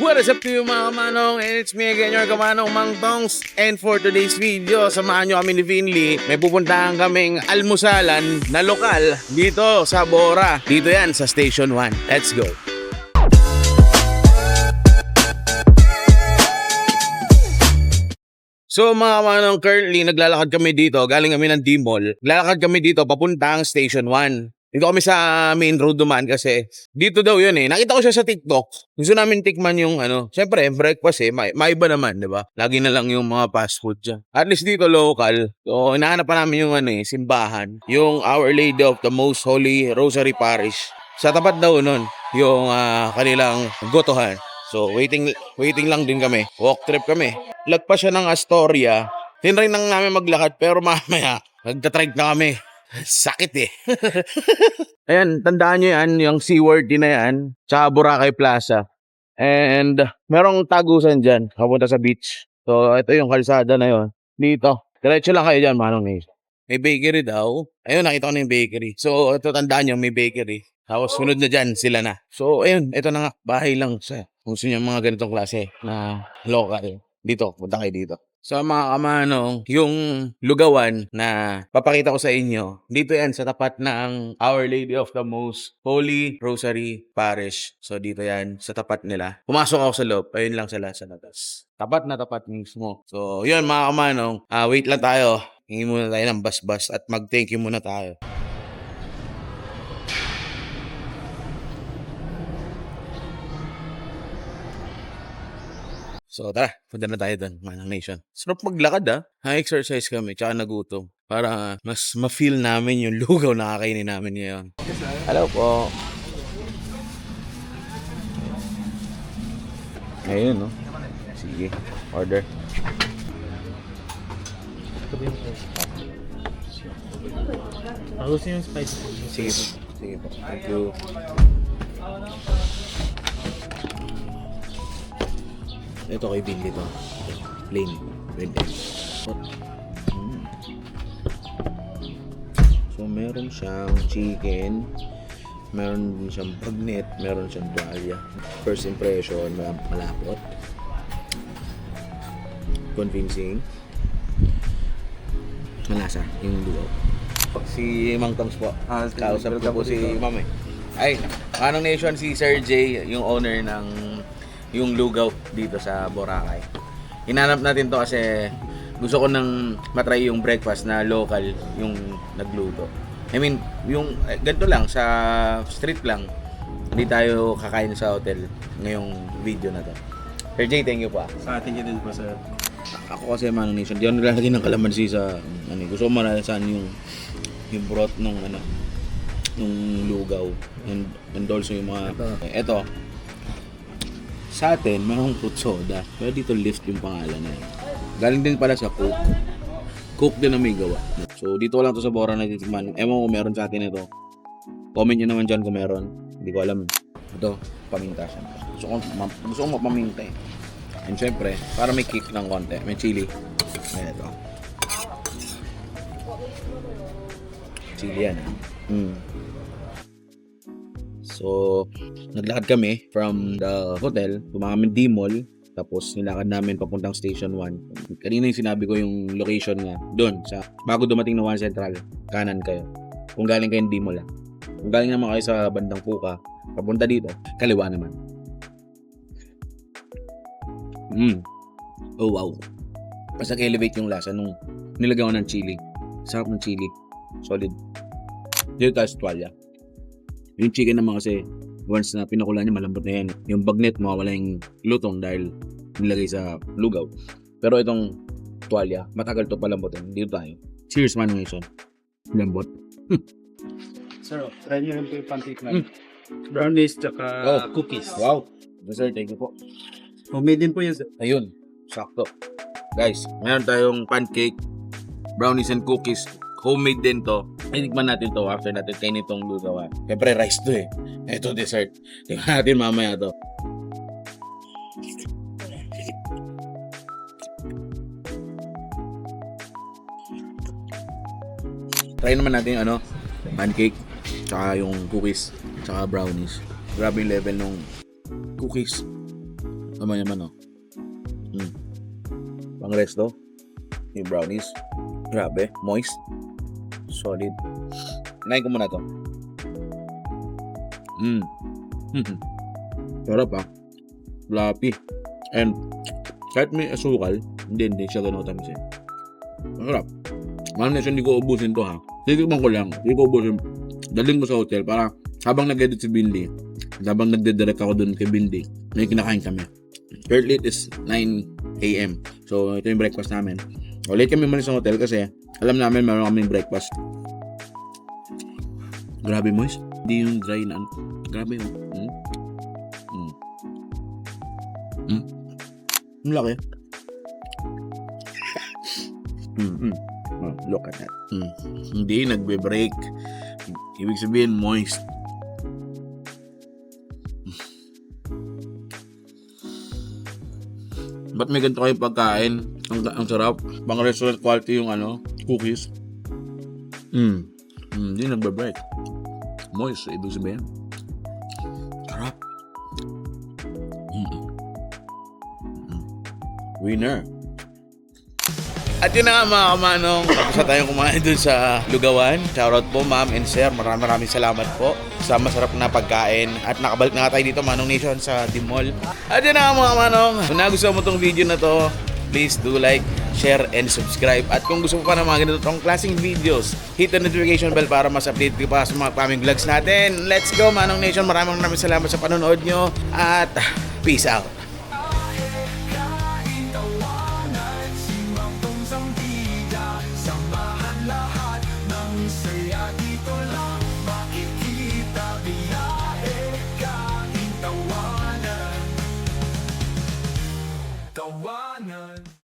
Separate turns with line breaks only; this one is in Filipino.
What is up to you mga kamanong? And it's me again, your kamanong Mang Tongs. And for today's video, samahan nyo kami ni Finley. May pupuntahan kaming almusalan na lokal dito sa Bora. Dito yan sa Station 1. Let's go! So mga kamanong, currently naglalakad kami dito. Galing kami ng D-Mall. Naglalakad kami dito papuntang Station 1. Dito kami sa main road dumaan kasi dito daw yun eh. Nakita ko siya sa TikTok. Gusto namin tikman yung syempre breakfast eh. Maiba naman, di ba? Lagi na lang yung mga fast food dyan. At least dito local. So hinahanap pa namin yung simbahan. Yung Our Lady of the Most Holy Rosary Parish. Sa tapat daw nun, yung kanilang gotohan. So waiting lang din kami. Walk trip kami. Lagpas siya ng Astoria. Tinry nang namin maglakad pero mamaya nagtatrike na kami. Sakit eh. Ayan, tandaan nyo yan, yung SeaWorld din na yan, tsaka Boracay Plaza. And merong tagusan dyan, kapunta sa beach. So, ito yung kalsada na yon. Dito, diretso lang kayo dyan, manong Nate. May bakery daw. Ayun, nakita ko na yung bakery. So, ito tandaan nyo, may bakery. Tapos, sunod na dyan, sila na. So, ayun, ito na nga, bahay lang sa kung gusto nyo mga ganitong klase na local. Dito, punta kayo dito. So mga kamanong, yung lugawan na papakita ko sa inyo, dito yan sa tapat ng Our Lady of the Most Holy Rosary Parish. So dito yan sa tapat nila. Pumasok ako sa loob, ayun lang sila sa labas. Tapat na tapat mismo. So yun mga kamanong, wait lang tayo. Hingi muna tayo ng bas-bas at mag-thank you muna tayo. So tara, punta na tayo doon, Manang Nation. Sarap maglakad Ha-exercise kami, tsaka nagutom. Para mas ma-feel namin yung lugaw na kakainin namin ngayon. Hello po. Ayun, no? Sige, order.
Gusto yung spicy.
Sige po. Sige po. Thank you. Ito kay Billy to. Plain. Red egg. So, meron siyang chicken. Meron din siyang bagnet. Meron siyang tuwalya. First impression, malapot. Convincing. Malasa yung lugaw. Si Mang Tongs po. Kausap ko po si Ma'am eh. Ay, Manong Nation, si Sir J, yung owner ng yung lugaw dito sa Boracay. Hinanap natin to kasi gusto ko nang matry yung breakfast na local yung nagluto. I mean, yung ganito lang sa street lang. Hindi tayo kakain sa hotel ngayong video na to. Sir J, thank you po.
Sa atin yun din po, sir.
Ako kasi Manong Nation, di ako naglalagay ng kalamansi sa gusto ko malalasan yung broth nung nung lugaw and also yung mga eto sa atin, mayroong fruit soda. Pero dito lift yung pangalan na yun. Galing din pala sa Coke. Coke din na may gawa. So, dito lang to sa Bora na titikman. Ewan ko meron sa atin ito. Comment nyo naman dyan kung meron. Hindi ko alam. Ito, paminta siya. Gusto ko mapaminta eh. And syempre, para may kick ng konti. May chili. Ayan ito. Chili yan. So, naglakad kami from the hotel, tumama kami D-Mall, tapos nilakad namin papuntang Station 1. Kanina yung sinabi ko yung location nga, doon, bago dumating na 1 Central, kanan kayo. Kung galing kayo ng D-Mall Kung galing naman kayo sa bandang Puka, papunta dito, kaliwa naman. Oh wow. Mas nag-elevate yung lasa nung nilagawan ng chili. Sarap ng chili. Solid. Dito tayo sa tuwalya. Yung chicken naman kasi, once na pinakulan niya, malambot na yan. Yung bagnet, mawawala yung lutong dahil nilagay sa lugaw. Pero itong tuwalya, matagal to palambotin. Dito tayo. Cheers, Manong Nation. Lambot.
Sir, try nyo rin po yung pancake na. Brownies, tsaka cookies.
Wow. Sir, thank you po.
Homemade din po yun, sir.
Ayun, sakto. Guys, meron tayong pancake, brownies and cookies. Homemade din to. Inikman natin to after natin kainin itong lugaw. Siyempre, rice to eh. Ito dessert. Tingnan natin mamaya to. Try naman natin pancake, tsaka yung cookies, tsaka brownies. Grabe yung level ng cookies. Naman, oh. Pang resto. Yung brownies. Grabe. Moist. Solid. Kinain ko muna to. Sarap ah. Fluffy. And kahit may asukal, hindi siya ganun tamis eh. Masarap. Mahal na siya, hindi ko ubusin to ha. Titikman ko lang. Hindi ko ubusin. Daling ko sa hotel para habang nag-edit si Bindi, habang nagde-direct ako dun kay Bindi, may kinakain kami. Currently it is 9 a.m. So ito yung breakfast namin. O, late kami malis sa hotel kasi alam namin meron kaming breakfast. Grabe moist. Hindi yung dry na ano. Grabe yun. Ang laki. Oh, look at that. Hindi nagbe-break. Ibig sabihin moist. Ba't may ganito kayong pagkain? Ang sarap. Pang restaurant quality yung cookies. Hindi nagbe-break. Moist, ibig sabihin. Sarap. Winner. At yun na nga mga kamanong, tapos na tayong kumain dun sa Lugawan. Shoutout po ma'am and sir, maraming salamat po sa masarap na pagkain. At nakabalik na nga tayo dito Manong Nation sa D-Mall. At yun na nga mga kamanong, kung nagustuhan mo tong video na to, please do like, share, and subscribe. At kung gusto mo pa ng mga ganitong klaseng videos, hit the notification bell para mas update ka pa sa mga paming vlogs natin. Let's go Manong Nation, maraming salamat sa panonood nyo at peace out.